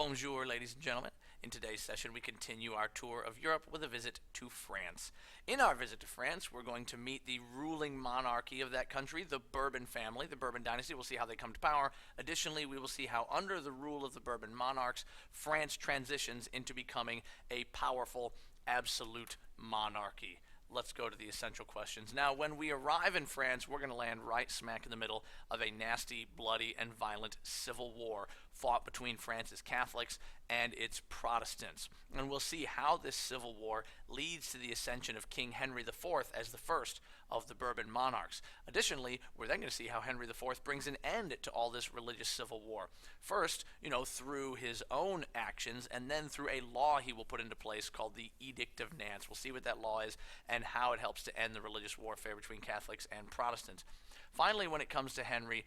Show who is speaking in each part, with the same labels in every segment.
Speaker 1: Bonjour, ladies and gentlemen. In today's session, we continue our tour of Europe with a visit to France. In our visit to France, we're going to meet the ruling monarchy of that country, the Bourbon family, the Bourbon Dynasty. We'll see how they come to power. Additionally, we will see how, under the rule of the Bourbon monarchs, France transitions into becoming a powerful, absolute monarchy. Let's go to the essential questions. Now, when we arrive in France, we're going to land right smack in the middle of a nasty, bloody, and violent civil war fought between France's Catholics and its Protestants. And we'll see how this civil war leads to the ascension of King Henry IV as the first of the Bourbon monarchs. Additionally, we're then going to see how Henry IV brings an end to all this religious civil war. First, through his own actions, and then through a law he will put into place called the Edict of Nantes. We'll see what that law is and how it helps to end the religious warfare between Catholics and Protestants. Finally, when it comes to Henry,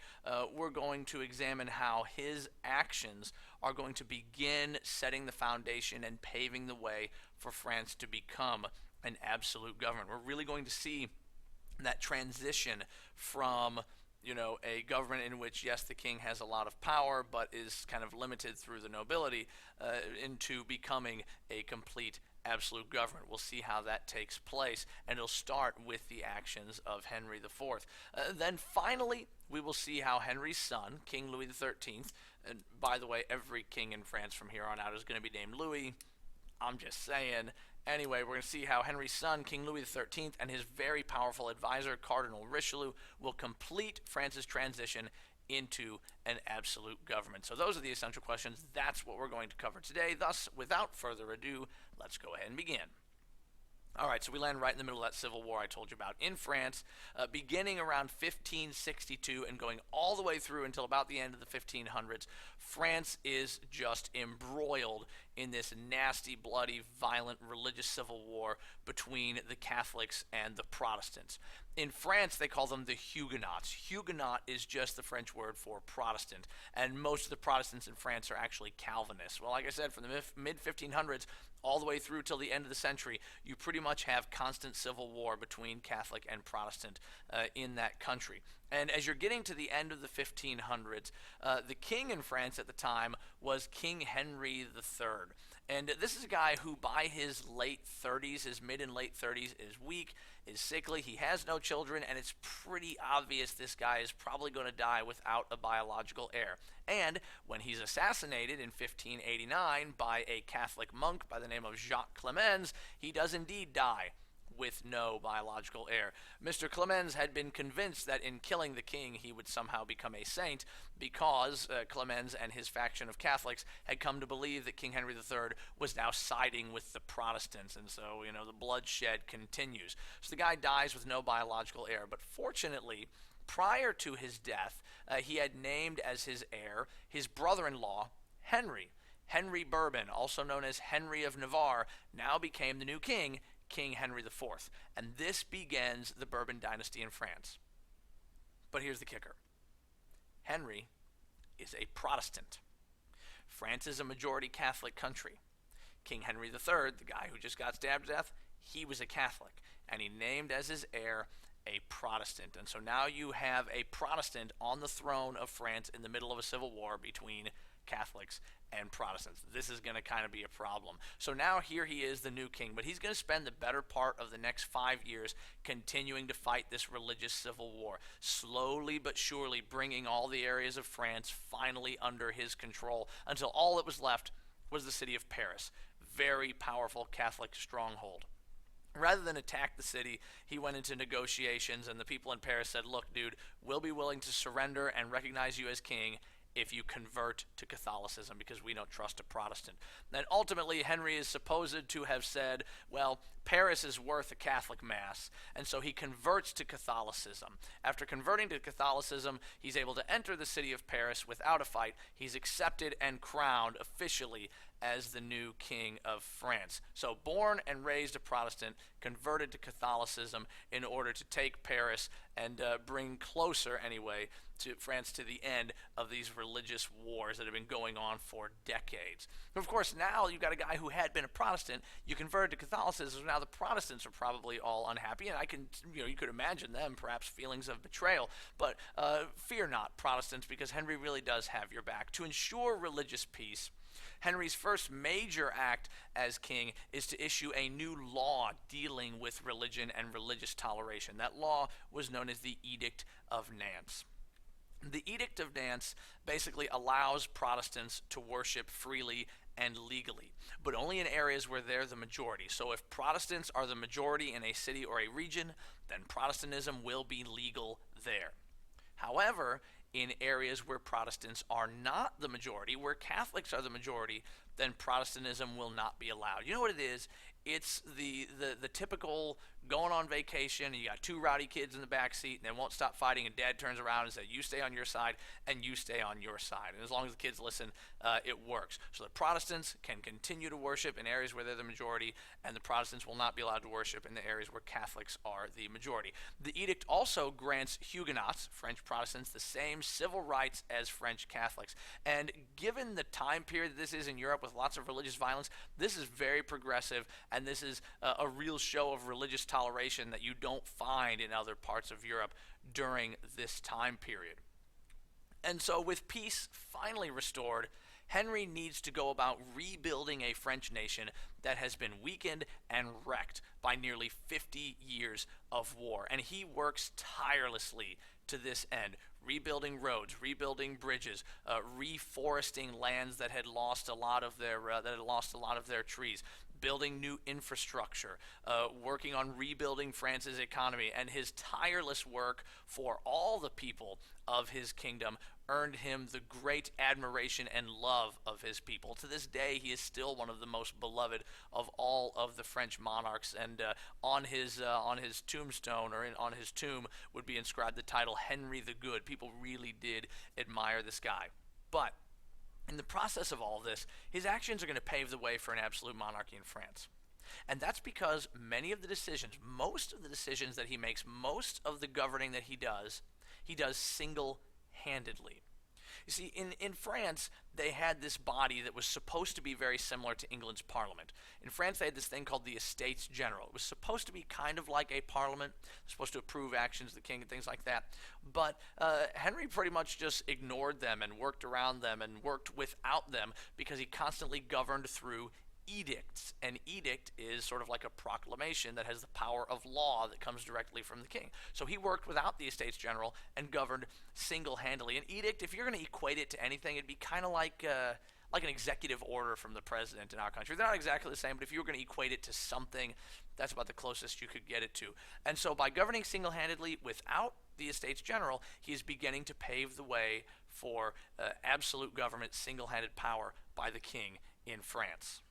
Speaker 1: we're going to examine how his actions are going to begin setting the foundation and paving the way for France to become an absolute government. We're really going to see that transition from a government in which, yes, the king has a lot of power, but is kind of limited through the nobility, into becoming a complete absolute government. We'll see how that takes place, and it'll start with the actions of Henry IV. Then finally, we will see how Henry's son, King Louis XIII, and by the way, every king in France from here on out is going to be named Louis. I'm just saying. Anyway, we're going to see how Henry's son, King Louis XIII, and his very powerful advisor, Cardinal Richelieu, will complete France's transition into an absolute government. So those are the essential questions. That's what we're going to cover today. Thus, without further ado, let's go ahead and begin. All right, so we land right in the middle of that civil war I told you about in France, beginning around 1562 and going all the way through until about the end of the 1500s. France is just embroiled in this nasty, bloody, violent religious civil war between the Catholics and the Protestants. In France, they call them the Huguenots. Huguenot is just the French word for Protestant, and most of the Protestants in France are actually Calvinists. Well, like I said, from the mid-1500s all the way through till the end of the century, you pretty much have constant civil war between Catholic and Protestant in that country. And as you're getting to the end of the 1500s, the king in France at the time was King Henry III. And this is a guy who by his late 30s, his mid and late 30s, is weak, is sickly, he has no children, and it's pretty obvious this guy is probably going to die without a biological heir. And when he's assassinated in 1589 by a Catholic monk by the name of Jacques Clemens, he does indeed die with no biological heir. Mr. Clemens had been convinced that in killing the king he would somehow become a saint because Clemens and his faction of Catholics had come to believe that King Henry III was now siding with the Protestants, and so, the bloodshed continues. So the guy dies with no biological heir, but fortunately, prior to his death, he had named as his heir his brother-in-law, Henry Bourbon, also known as Henry of Navarre, now became the new king, King Henry IV. And this begins the Bourbon Dynasty in France. But here's the kicker. Henry is a Protestant. France is a majority Catholic country. King Henry III, the guy who just got stabbed to death, he was a Catholic, and he named as his heir a Protestant. And so now you have a Protestant on the throne of France in the middle of a civil war between Catholics and Protestants. This is going to kind of be a problem. So now here he is, the new king, but he's going to spend the better part of the next 5 years continuing to fight this religious civil war, slowly but surely bringing all the areas of France finally under his control until all that was left was the city of Paris, very powerful Catholic stronghold. Rather than attack the city, he went into negotiations, and the people in Paris said, look, dude, we'll be willing to surrender and recognize you as king if you convert to Catholicism, because we don't trust a Protestant. And ultimately, Henry is supposed to have said, well, Paris is worth a Catholic mass, and so he converts to Catholicism. After converting to Catholicism, he's able to enter the city of Paris without a fight. He's accepted and crowned officially as the new king of France. So born and raised a Protestant, converted to Catholicism in order to take Paris and bring closer, anyway, to France to the end of these religious wars that have been going on for decades. And of course, now you've got a guy who had been a Protestant, you converted to Catholicism, now the Protestants are probably all unhappy, and you could imagine them perhaps feelings of betrayal, but fear not, Protestants, because Henry really does have your back. To ensure religious peace, Henry's first major act as king is to issue a new law dealing with religion and religious toleration. That law was known as the Edict of Nantes. The Edict of Nantes basically allows Protestants to worship freely and legally, but only in areas where they're the majority. So if Protestants are the majority in a city or a region, then Protestantism will be legal there. However, in areas where Protestants are not the majority, where Catholics are the majority, then Protestantism will not be allowed. You know what it is? It's the typical going on vacation, and you got two rowdy kids in the back seat, and they won't stop fighting, and dad turns around and says, you stay on your side, and you stay on your side. And as long as the kids listen, it works. So the Protestants can continue to worship in areas where they're the majority, and the Protestants will not be allowed to worship in the areas where Catholics are the majority. The edict also grants Huguenots, French Protestants, the same civil rights as French Catholics. And given the time period that this is in Europe with lots of religious violence, this is very progressive, and this is a real show of religious toleration that you don't find in other parts of Europe during this time period. And so with peace finally restored, Henry needs to go about rebuilding a French nation that has been weakened and wrecked by nearly 50 years of war. And he works tirelessly to this end, rebuilding roads, rebuilding bridges, reforesting lands that had lost a lot of their trees, building new infrastructure, working on rebuilding France's economy. And his tireless work for all the people of his kingdom earned him the great admiration and love of his people. To this day, he is still one of the most beloved of all of the French monarchs, and on his tombstone, or on his tomb, would be inscribed the title Henry the Good. People really did admire this guy. But in the process of all this, his actions are going to pave the way for an absolute monarchy in France. And that's because many of the decisions, most of the decisions that he makes, most of the governing that he does single-handedly. You see, in France, they had this body that was supposed to be very similar to England's parliament. In France, they had this thing called the Estates General. It was supposed to be kind of like a parliament, supposed to approve actions of the king and things like that. But Henry pretty much just ignored them and worked around them and worked without them because he constantly governed through edicts. An edict is sort of like a proclamation that has the power of law that comes directly from the king. So he worked without the Estates General and governed single-handedly. An edict, if you're going to equate it to anything, it'd be kind of like an executive order from the president in our country. They're not exactly the same, but if you were going to equate it to something, that's about the closest you could get it to. And so by governing single-handedly without the Estates General, he is beginning to pave the way for absolute government, single-handed power by the king in France.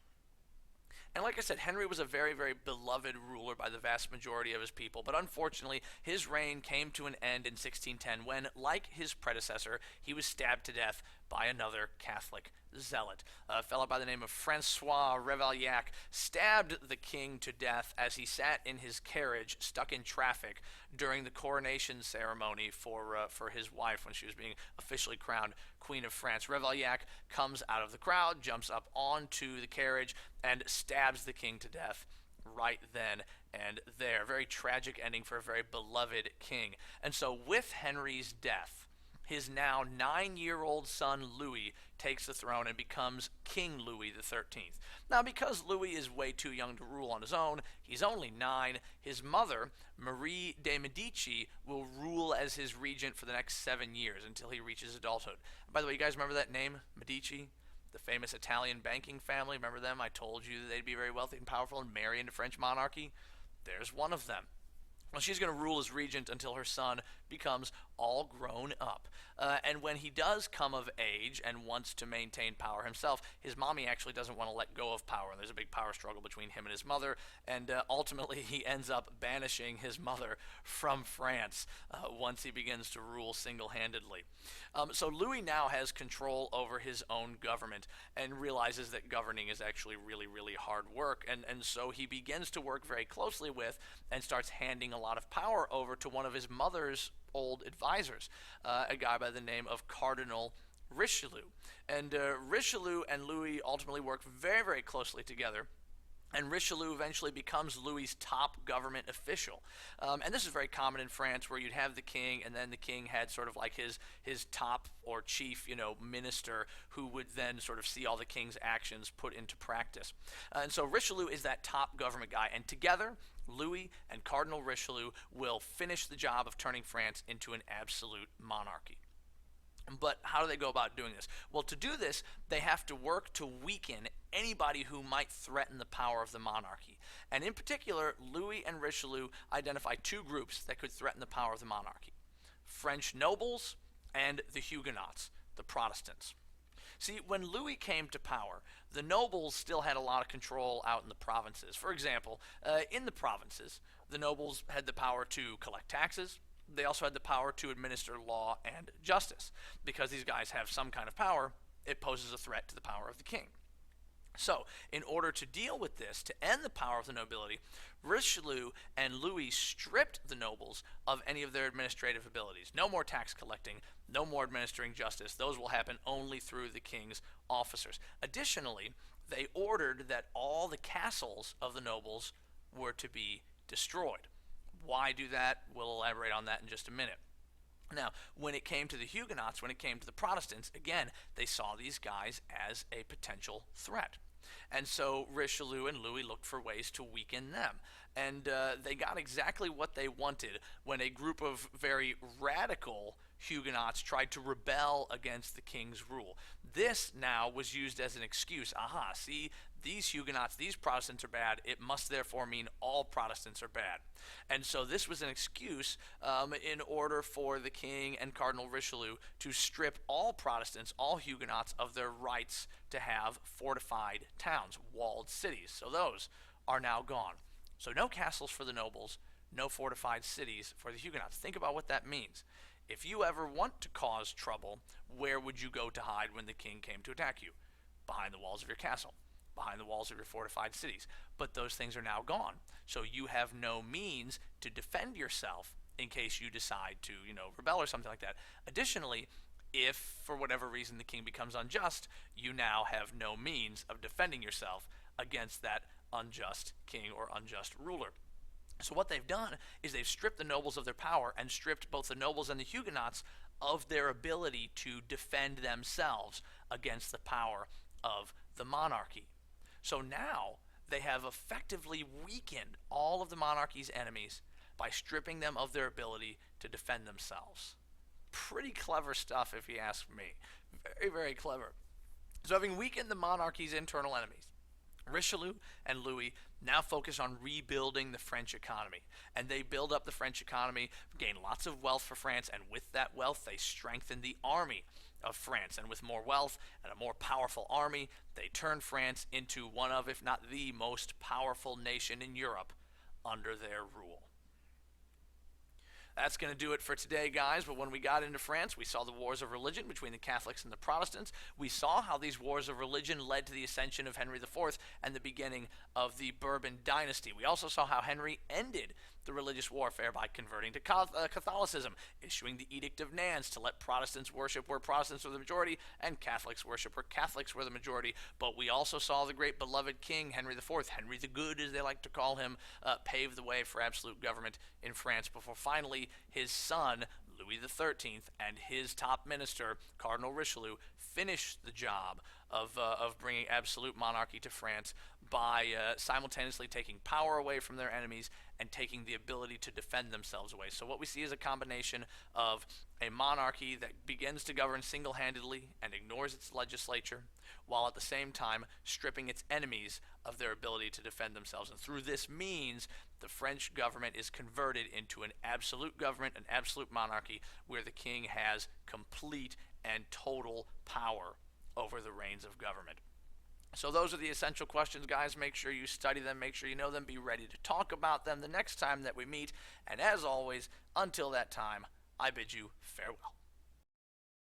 Speaker 1: And like I said, Henry was a very, very beloved ruler by the vast majority of his people, but unfortunately, his reign came to an end in 1610 when, like his predecessor, he was stabbed to death by another Catholic zealot. A fellow by the name of Francois Ravaillac stabbed the king to death as he sat in his carriage, stuck in traffic, during the coronation ceremony for his wife when she was being officially crowned Queen of France. Ravaillac comes out of the crowd, jumps up onto the carriage, and stabs the king to death right then and there. Very tragic ending for a very beloved king. And so with Henry's death, his now 9-year-old son Louis takes the throne and becomes King Louis XIII. Now, because Louis is way too young to rule on his own, he's only 9, his mother, Marie de Medici, will rule as his regent for the next 7 years until he reaches adulthood. By the way, you guys remember that name, Medici? The famous Italian banking family, remember them? I told you that they'd be very wealthy and powerful and marry into French monarchy. There's one of them. Well, she's going to rule as regent until her son becomes all grown up. And when he does come of age and wants to maintain power himself, his mommy actually doesn't want to let go of power. There's a big power struggle between him and his mother, and ultimately he ends up banishing his mother from France once he begins to rule single-handedly. So Louis now has control over his own government and realizes that governing is actually really, really hard work, and so he begins to work very closely with and starts handing a lot of power over to one of his mother's old advisors, a guy by the name of Cardinal Richelieu. And Richelieu and Louis ultimately work very, very closely together. And Richelieu eventually becomes Louis's top government official. And this is very common in France, where you'd have the king, and then the king had sort of like his top or chief, minister, who would then sort of see all the king's actions put into practice. And so Richelieu is that top government guy. And together, Louis and Cardinal Richelieu will finish the job of turning France into an absolute monarchy. But how do they go about doing this? Well, to do this, they have to work to weaken anybody who might threaten the power of the monarchy. And in particular, Louis and Richelieu identify two groups that could threaten the power of the monarchy: French nobles and the Huguenots, the Protestants. See, when Louis came to power, the nobles still had a lot of control out in the provinces. For example, in the provinces, the nobles had the power to collect taxes. They also had the power to administer law and justice. Because these guys have some kind of power, it poses a threat to the power of the king. So, in order to deal with this, to end the power of the nobility, Richelieu and Louis stripped the nobles of any of their administrative abilities. No more tax collecting, no more administering justice. Those will happen only through the king's officers. Additionally, they ordered that all the castles of the nobles were to be destroyed. Why do that? We'll elaborate on that in just a minute. Now, when it came to the Huguenots, when it came to the Protestants, again, they saw these guys as a potential threat. And so Richelieu and Louis looked for ways to weaken them. And they got exactly what they wanted when a group of very radical Huguenots tried to rebel against the king's rule. This now was used as an excuse. Aha, see, these Huguenots, these Protestants are bad. It must therefore mean all Protestants are bad. And so this was an excuse in order for the king and Cardinal Richelieu to strip all Protestants, all Huguenots, of their rights to have fortified towns, walled cities. So those are now gone. So no castles for the nobles, no fortified cities for the Huguenots. Think about what that means. If you ever want to cause trouble, where would you go to hide when the king came to attack you? Behind the walls of your castle, behind the walls of your fortified cities. But those things are now gone. So you have no means to defend yourself in case you decide to, rebel or something like that. Additionally, if for whatever reason the king becomes unjust, you now have no means of defending yourself against that unjust king or unjust ruler. So what they've done is they've stripped the nobles of their power and stripped both the nobles and the Huguenots of their ability to defend themselves against the power of the monarchy. So now they have effectively weakened all of the monarchy's enemies by stripping them of their ability to defend themselves. Pretty clever stuff, if you ask me. Very, very clever. So having weakened the monarchy's internal enemies, Richelieu and Louis now focus on rebuilding the French economy. And they build up the French economy, gain lots of wealth for France, and with that wealth they strengthen the army of France. And with more wealth and a more powerful army, they turn France into one of, if not the most powerful nation in Europe under their rule. That's going to do it for today, guys. But when we got into France, we saw the wars of religion between the Catholics and the Protestants. We saw how these wars of religion led to the ascension of Henry IV and the beginning of the Bourbon Dynasty. We also saw how Henry ended the religious warfare by converting to Catholicism, issuing the Edict of Nantes to let Protestants worship where Protestants were the majority and Catholics worship where Catholics were the majority. But we also saw the great beloved king, Henry IV, Henry the Good as they like to call him, pave the way for absolute government in France before finally his son, Louis XIII, and his top minister, Cardinal Richelieu, finished the job of bringing absolute monarchy to France by simultaneously taking power away from their enemies and taking the ability to defend themselves away. So what we see is a combination of a monarchy that begins to govern single-handedly and ignores its legislature, while at the same time stripping its enemies of their ability to defend themselves. And through this means, the French government is converted into an absolute government, an absolute monarchy, where the king has complete and total power over the reins of government. So those are the essential questions, guys. Make sure you study them, make sure you know them, be ready to talk about them the next time that we meet. And as always, until that time, I bid you farewell.